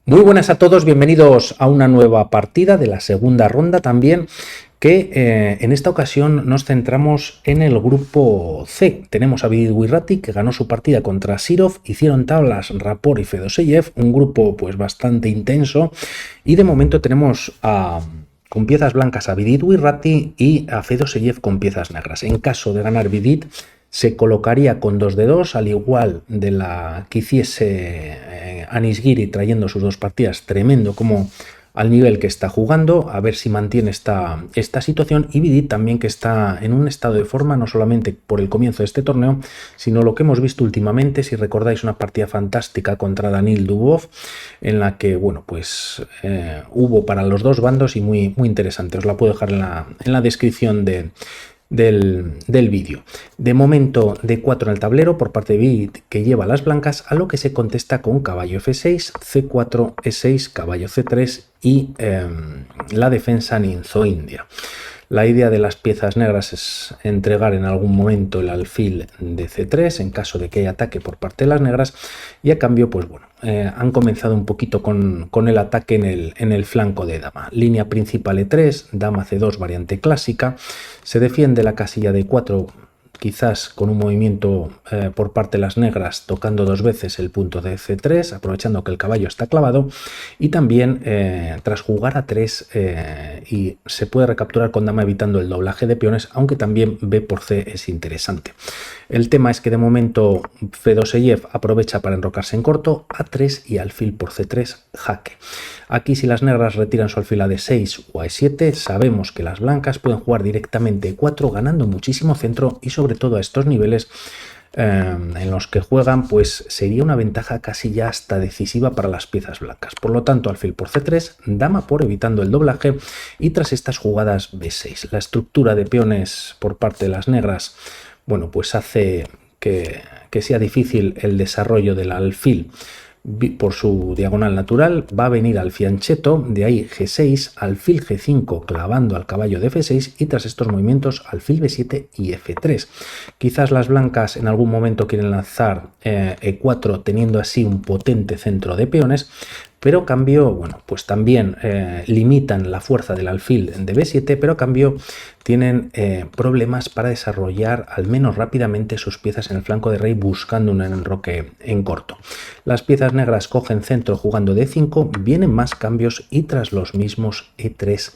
Muy buenas a todos, bienvenidos a una nueva partida de la segunda ronda también, que en esta ocasión nos centramos en el grupo C. Tenemos a Vidit Wirrati, que ganó su partida contra Sirov, hicieron tablas Rapor y Fedoseyev, un grupo pues bastante intenso, y de momento tenemos con piezas blancas a Vidit Wirrati y a Fedoseyev con piezas negras. En caso de ganar Vidit, se colocaría con 2 de 2, al igual de la que hiciese Anish Giri trayendo sus dos partidas, tremendo como al nivel que está jugando, a ver si mantiene esta situación, y Vidit también, que está en un estado de forma no solamente por el comienzo de este torneo, sino lo que hemos visto últimamente. Si recordáis, una partida fantástica contra Danil Dubov, en la que, bueno, pues hubo para los dos bandos y muy interesante. Os la puedo dejar en la descripción del vídeo. De momento D4 en el tablero por parte de Vidit, que lleva las blancas, a lo que se contesta con caballo F6, C4, E6, caballo C3 y la defensa Ninzo India. La idea de las piezas negras es entregar en algún momento el alfil de C3 en caso de que haya ataque por parte de las negras, y a cambio, pues bueno, han comenzado un poquito con el ataque en el flanco de dama. Línea principal E3, dama C2, variante clásica. Se defiende la casilla de 4, quizás con un movimiento por parte de las negras, tocando dos veces el punto de C3, aprovechando que el caballo está clavado, y también tras jugar a 3 y se puede recapturar con dama evitando el doblaje de peones, aunque también B por C es interesante. El tema es que de momento Fedoseyev aprovecha para enrocarse en corto, A3 y alfil por C3, jaque. Aquí, si las negras retiran su alfil a D6 o a E7, sabemos que las blancas pueden jugar directamente E4, ganando muchísimo centro, y sobre todo a estos niveles en los que juegan, pues sería una ventaja casi ya hasta decisiva para las piezas blancas. Por lo tanto, alfil por C3, dama por evitando el doblaje, y tras estas jugadas B6. La estructura de peones por parte de las negras, bueno, pues hace que sea difícil el desarrollo del alfil por su diagonal natural. Va a venir al fianchetto, de ahí G6, alfil G5 clavando al caballo de F6, y tras estos movimientos alfil B7 y F3. Quizás las blancas en algún momento quieren lanzar E4, teniendo así un potente centro de peones, pero a cambio, bueno, pues también limitan la fuerza del alfil de B7, pero a cambio tienen problemas para desarrollar al menos rápidamente sus piezas en el flanco de rey, buscando un enroque en corto. Las piezas negras cogen centro jugando D5, vienen más cambios, y tras los mismos E3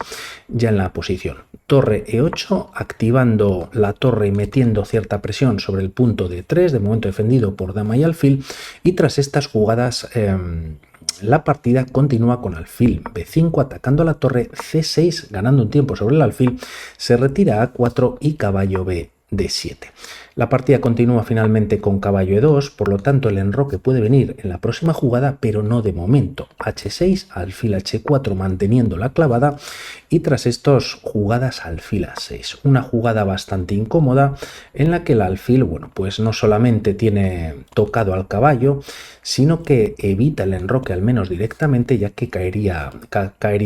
ya en la posición. Torre E8, activando la torre y metiendo cierta presión sobre el punto de 3, de momento defendido por dama y alfil, y tras estas jugadas la partida continúa con alfil B5 atacando a la torre, C6 ganando un tiempo sobre el alfil, se retira a A4 y caballo B D7. La partida continúa finalmente con caballo E2, por lo tanto el enroque puede venir en la próxima jugada, pero no de momento. H6, alfil H4 manteniendo la clavada, y tras estas jugadas alfil A6. Una jugada bastante incómoda en la que el alfil, bueno, pues no solamente tiene tocado al caballo, sino que evita el enroque al menos directamente, ya que caería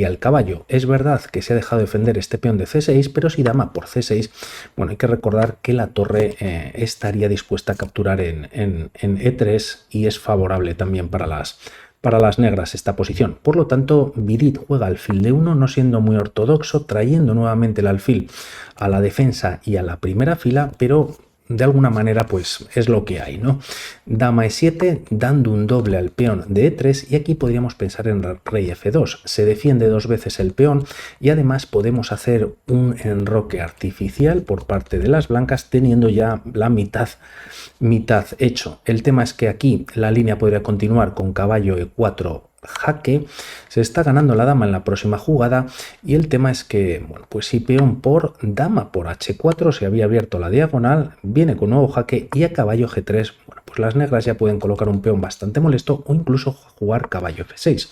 el caballo. Es verdad que se ha dejado defender este peón de C6, pero si dama por C6, bueno, hay que recordar que la torre estaría dispuesta a capturar en E3, y es favorable también para las negras esta posición. Por lo tanto, Vidit juega alfil D1, no siendo muy ortodoxo, trayendo nuevamente el alfil a la defensa y a la primera fila, pero de alguna manera pues es lo que hay, ¿no? Dama E7 dando un doble al peón de E3, y aquí podríamos pensar en rey F2. Se defiende dos veces el peón, y además podemos hacer un enroque artificial por parte de las blancas, teniendo ya la mitad hecho. El tema es que aquí la línea podría continuar con caballo E4 jaque, se está ganando la dama en la próxima jugada, y el tema es que, bueno, pues si peón por dama por H4 se había abierto la diagonal, viene con nuevo jaque, y a caballo G3, bueno, pues las negras ya pueden colocar un peón bastante molesto, o incluso jugar caballo F6.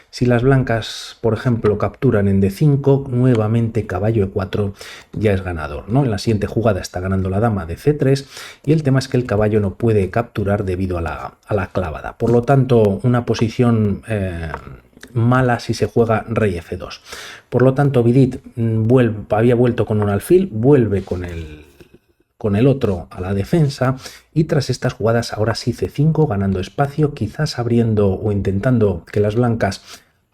Si las blancas, por ejemplo, capturan en D5, nuevamente caballo E4 ya es ganador, ¿no? En la siguiente jugada está ganando la dama de C3, y el tema es que el caballo no puede capturar debido a la clavada. Por lo tanto, una posición mala si se juega rey F2. Por lo tanto, Vidit había vuelto con un alfil, vuelve con con el otro a la defensa, y tras estas jugadas ahora sí C5 ganando espacio, quizás abriendo o intentando que las blancas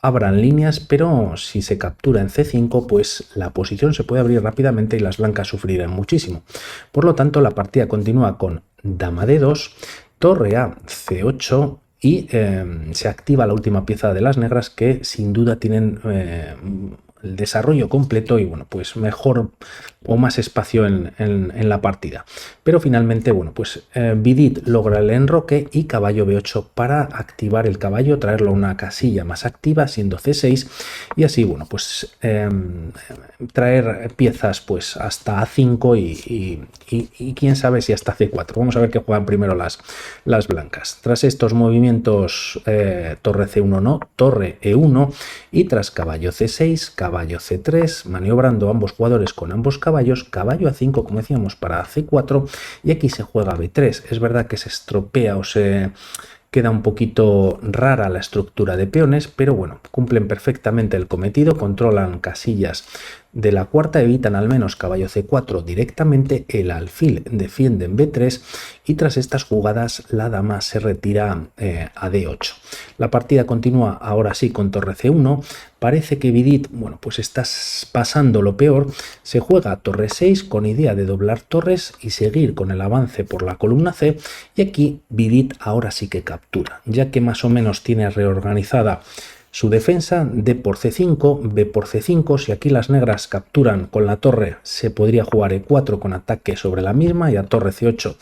abran líneas, pero si se captura en C5 pues la posición se puede abrir rápidamente y las blancas sufrirán muchísimo. Por lo tanto la partida continúa con dama D2, torre a C8 y se activa la última pieza de las negras, que sin duda tienen el desarrollo completo y bueno, pues mejor o más espacio en la partida. Pero finalmente, bueno, pues Vidit logra el enroque y caballo B8 para activar el caballo, traerlo a una casilla más activa, siendo C6, y así, bueno, pues traer piezas pues hasta A5 y quién sabe si hasta C4. Vamos a ver qué juegan primero las blancas. Tras estos movimientos, torre C1 no, torre E1, y tras caballo C6, caballo C3, maniobrando ambos jugadores con ambos caballos, caballo A5, como decíamos, para C4, y aquí se juega B3. Es verdad que se estropea o se queda un poquito rara la estructura de peones, pero bueno, cumplen perfectamente el cometido, controlan casillas de la cuarta, evitan al menos caballo C4 directamente, el alfil defiende en B3 y tras estas jugadas la dama se retira a D8. La partida continúa ahora sí con torre C1. Parece que Vidit, bueno, pues está pasando lo peor. Se juega torre 6 con idea de doblar torres y seguir con el avance por la columna C, y aquí Vidit ahora sí que captura, ya que más o menos tiene reorganizada su defensa. D por C5, B por C5, si aquí las negras capturan con la torre se podría jugar E4 con ataque sobre la misma, y a torre C8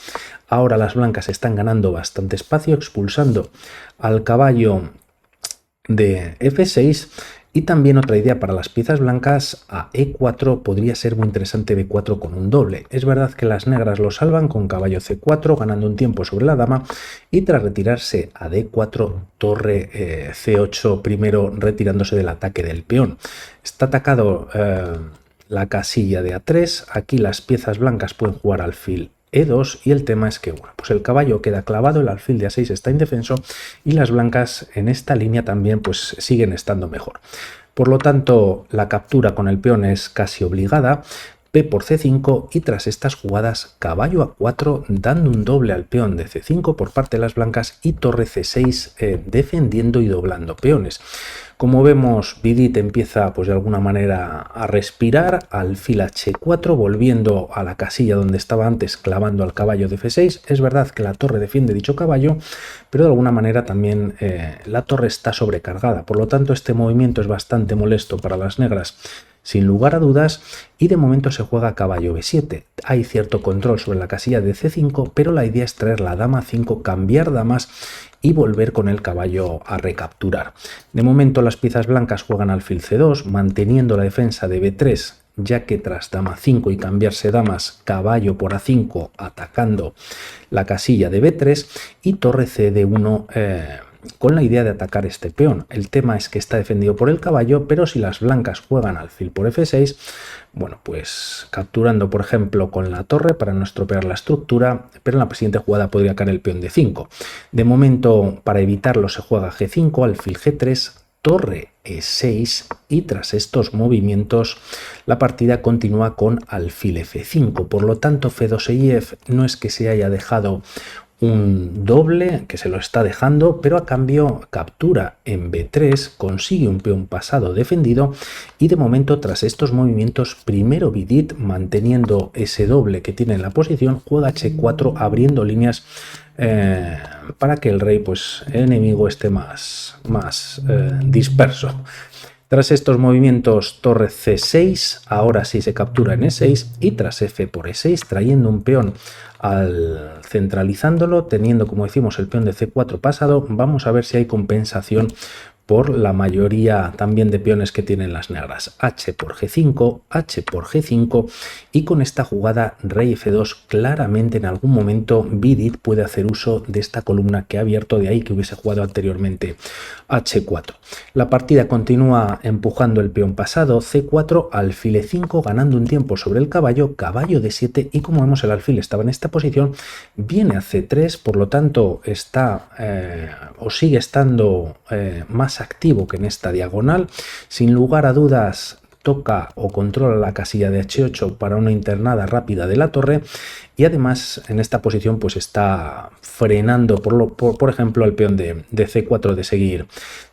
ahora las blancas están ganando bastante espacio, expulsando al caballo de F6. Y también otra idea para las piezas blancas, a E4 podría ser muy interesante B4 con un doble. Es verdad que las negras lo salvan con caballo C4 ganando un tiempo sobre la dama, y tras retirarse a D4 torre C8 primero retirándose del ataque del peón. Está atacado la casilla de A3, aquí las piezas blancas pueden jugar alfil E2 y el tema es que bueno, pues el caballo queda clavado, el alfil de A6 está indefenso y las blancas en esta línea también pues siguen estando mejor. Por lo tanto la captura con el peón es casi obligada. P por C5 y tras estas jugadas caballo A4 dando un doble al peón de C5 por parte de las blancas y torre C6 defendiendo y doblando peones. Como vemos, Vidit empieza pues de alguna manera a respirar, alfil H4 volviendo a la casilla donde estaba antes, clavando al caballo de F6. Es verdad que la torre defiende dicho caballo, pero de alguna manera también la torre está sobrecargada, por lo tanto este movimiento es bastante molesto para las negras sin lugar a dudas, y de momento se juega caballo B7. Hay cierto control sobre la casilla de C5, pero la idea es traer la dama A5, cambiar damas y volver con el caballo a recapturar. De momento las piezas blancas juegan alfil C2, manteniendo la defensa de B3, ya que tras dama 5 y cambiarse damas, caballo por A5 atacando la casilla de B3 y torre CD1 con la idea de atacar este peón. El tema es que está defendido por el caballo, pero si las blancas juegan alfil por F6, bueno, pues capturando por ejemplo con la torre para no estropear la estructura, pero en la siguiente jugada podría caer el peón de 5. De momento, para evitarlo se juega G5, alfil G3, torre E6 y tras estos movimientos la partida continúa con alfil F5. Por lo tanto, Fedoseyev no es que se haya dejado un doble, que se lo está dejando, pero a cambio captura en B3, consigue un peón pasado defendido y de momento tras estos movimientos primero Vidit, manteniendo ese doble que tiene en la posición, juega H4 abriendo líneas para que el rey, pues el enemigo esté más disperso. Tras estos movimientos torre C6, ahora sí se captura en E6 y tras F por E6 trayendo un peón centralizándolo, teniendo como decimos el peón de C4 pasado. Vamos a ver si hay compensación por la mayoría también de peones que tienen las negras. H por G5, H por G5 y con esta jugada rey F2 claramente en algún momento Vidit puede hacer uso de esta columna que ha abierto, de ahí que hubiese jugado anteriormente H4. La partida continúa empujando el peón pasado, C4, alfil E5 ganando un tiempo sobre el caballo, caballo D7 y como vemos el alfil estaba en esta posición, viene a C3, por lo tanto está o sigue estando más activo que en esta diagonal. Sin lugar a dudas toca o controla la casilla de h8 para una internada rápida de la torre, y además en esta posición pues está frenando por ejemplo el peón de c4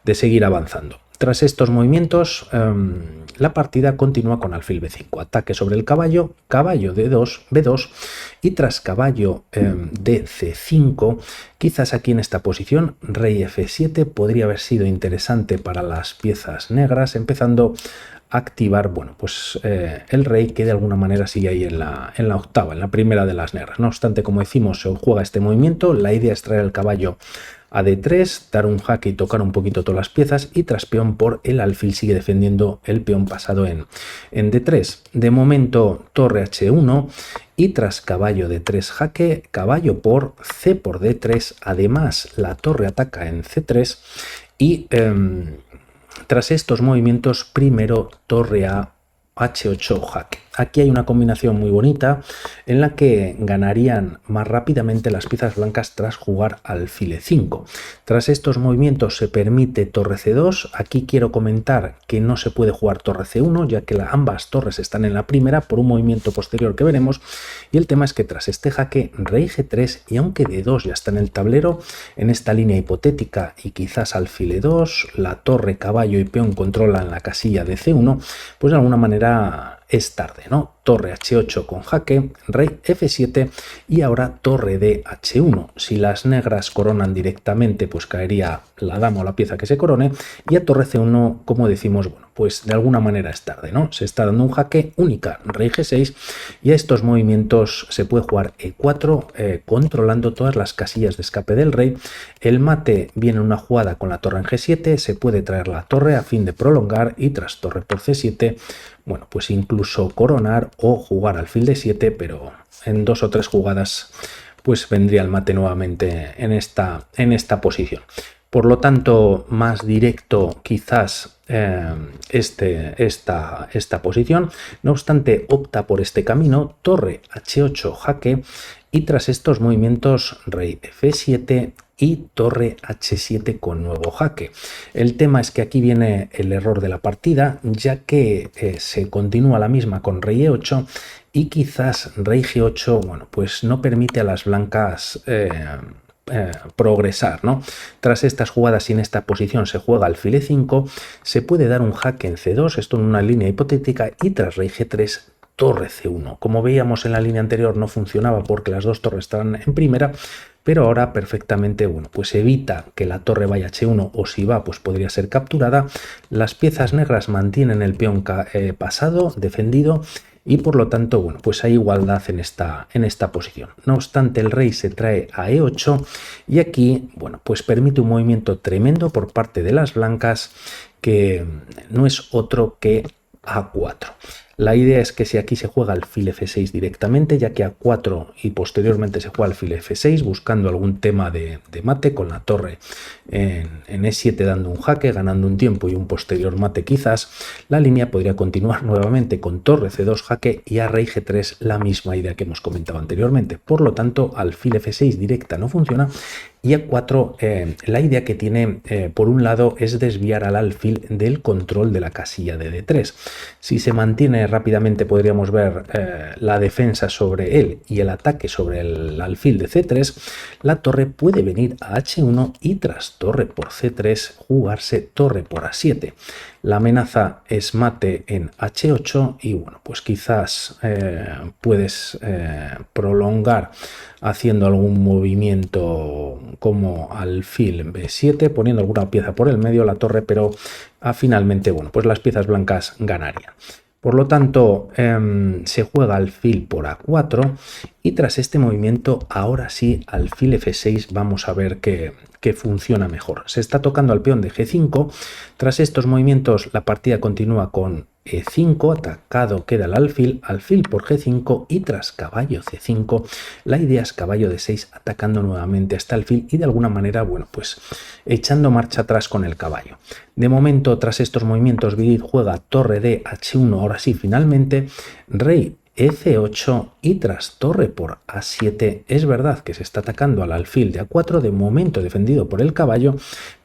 de seguir avanzando. Tras estos movimientos, la partida continúa con alfil b5, ataque sobre el caballo, caballo d2, b2, y tras caballo de c5, quizás aquí en esta posición, rey f7 podría haber sido interesante para las piezas negras, empezando a activar, bueno, pues el rey, que de alguna manera sigue ahí en la octava, en la primera de las negras. No obstante, como decimos, se juega este movimiento, la idea es traer el caballo a d3, dar un jaque y tocar un poquito todas las piezas, y tras peón por el alfil sigue defendiendo el peón pasado en d3. De momento torre h1 y tras caballo d3 jaque, caballo por c por d3, además la torre ataca en c3 y tras estos movimientos primero torre a h8 jaque. Aquí hay una combinación muy bonita en la que ganarían más rápidamente las piezas blancas tras jugar alfil e5. Tras estos movimientos se permite torre c2. Aquí quiero comentar que no se puede jugar torre c1, ya que ambas torres están en la primera por un movimiento posterior que veremos, y el tema es que tras este jaque rey g3, y aunque d2 ya está en el tablero, en esta línea hipotética y quizás alfil e2, la torre, caballo y peón controlan la casilla de c1, pues de alguna manera es tarde, ¿no? Torre h8 con jaque, rey f7 y ahora torre de h1. Si las negras coronan directamente, pues caería la dama o la pieza que se corone, y a torre c1, como decimos, bueno, pues de alguna manera es tarde, ¿no? Se está dando un jaque única, rey g6, y a estos movimientos se puede jugar e4, controlando todas las casillas de escape del rey. El mate viene en una jugada con la torre en g7, se puede traer la torre a fin de prolongar, y tras torre por c7, bueno, pues incluso coronar o jugar alfil de 7, pero en 2 o 3 jugadas pues vendría el mate nuevamente en esta posición. Por lo tanto, más directo quizás esta posición. No obstante, opta por este camino, torre h8 jaque, y tras estos movimientos rey f7 y torre h7 con nuevo jaque. El tema es que aquí viene el error de la partida, ya que se continúa la misma con rey e8, y quizás rey g8, bueno, pues no permite a las blancas progresar, ¿no? Tras estas jugadas y en esta posición se juega alfil e5, se puede dar un jaque en c2, esto en una línea hipotética, y tras rey g3 torre c1. Como veíamos en la línea anterior no funcionaba porque las dos torres estaban en primera, pero ahora perfectamente, bueno, pues evita que la torre vaya a h1, o si va pues podría ser capturada. Las piezas negras mantienen el peón pasado, defendido, y por lo tanto, bueno, pues hay igualdad en esta posición. No obstante, el rey se trae a e8, y aquí, bueno, pues permite un movimiento tremendo por parte de las blancas, que no es otro que a4. La idea es que si aquí se juega alfil f6 directamente, ya que a4 y posteriormente se juega alfil f6, buscando algún tema de mate con la torre en e7 dando un jaque, ganando un tiempo y un posterior mate quizás, la línea podría continuar nuevamente con torre c2 jaque y a rey g3 la misma idea que hemos comentado anteriormente. Por lo tanto, alfil f6 directa no funciona, y a4 la idea que tiene por un lado es desviar al alfil del control de la casilla de d3. Si se mantiene rápidamente podríamos ver la defensa sobre él y el ataque sobre el alfil de c3, la torre puede venir a h1 y tras torre por c3 jugarse torre por a7. La amenaza es mate en h8 y bueno, pues quizás puedes prolongar haciendo algún movimiento como alfil b7, poniendo alguna pieza por el medio, la torre, pero finalmente, bueno, pues las piezas blancas ganarían. Por lo tanto, se juega alfil por a4, y tras este movimiento, ahora sí, alfil f6, vamos a ver que funciona mejor. Se está tocando al peón de g5. Tras estos movimientos, la partida continúa con e5, atacado queda el alfil, alfil por g5, y tras caballo c5, la idea es caballo d6, atacando nuevamente hasta el alfil y de alguna manera, bueno, pues echando marcha atrás con el caballo. De momento, tras estos movimientos, Vidit juega torre de h1, ahora sí, finalmente, rey F8 y tras torre por A7 es verdad que se está atacando al alfil de A4, de momento defendido por el caballo,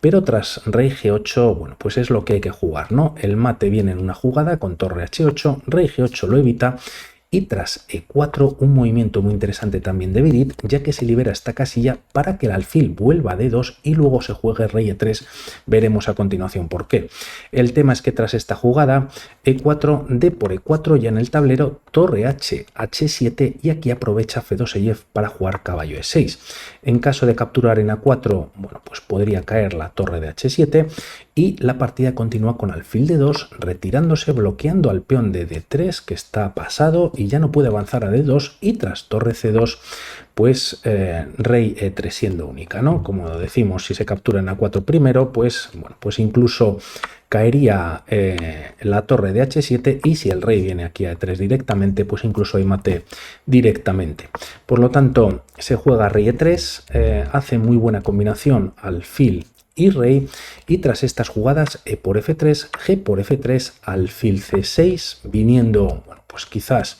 pero tras rey G8, bueno, pues es lo que hay que jugar, ¿no? El mate viene en una jugada con torre H8, rey G8 lo evita, y tras E4 un movimiento muy interesante también de Vidit, ya que se libera esta casilla para que el alfil vuelva a D2 y luego se juegue rey E3. Veremos a continuación por qué. El tema es que tras esta jugada, E4, D por E4 ya en el tablero, torre H, H7 y aquí aprovecha Fedoseyev para jugar caballo E6. En caso de capturar en A4, bueno, pues podría caer la torre de H7 y la partida continúa con alfil D2, retirándose, bloqueando al peón de D3 que está pasado y ya no puede avanzar a D2 y tras torre C2 pues rey E3 siendo única, ¿no? Como decimos, si se captura en A4 primero, pues bueno, pues incluso caería la torre de H7 y si el rey viene aquí a E3 directamente, pues incluso hay mate directamente. Por lo tanto, se juega rey E3, hace muy buena combinación alfil y rey, y tras estas jugadas E por F3, G por F3, alfil C6, viniendo, bueno, pues quizás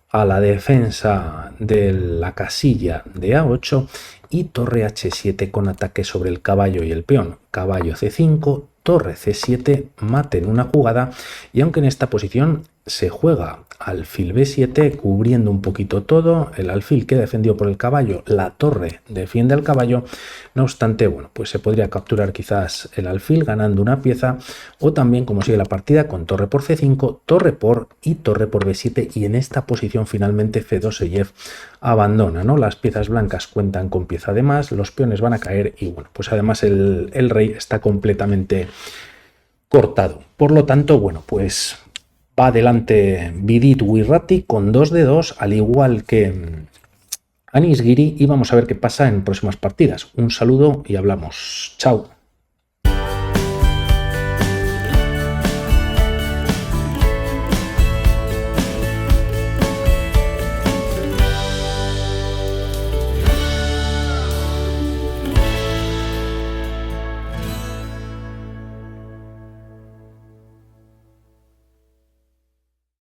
a la defensa de la casilla de A8 y torre H7 con ataque sobre el caballo y el peón, caballo C5, torre C7, mate en una jugada, y aunque en esta posición se juega alfil B7 cubriendo un poquito todo, el alfil queda defendido por el caballo, la torre defiende al caballo, no obstante, bueno, pues se podría capturar quizás el alfil ganando una pieza, o también como sigue la partida con torre por C5, torre por y torre por B7, y en esta posición finalmente Fedoseyev abandona, ¿no? Las piezas blancas cuentan con pieza de más, los peones van a caer y bueno, pues además el rey está completamente cortado. Por lo tanto, bueno, pues va adelante Vidit Wirrati con 2 de 2, al igual que Anish Giri, y vamos a ver qué pasa en próximas partidas. Un saludo y hablamos. Chao.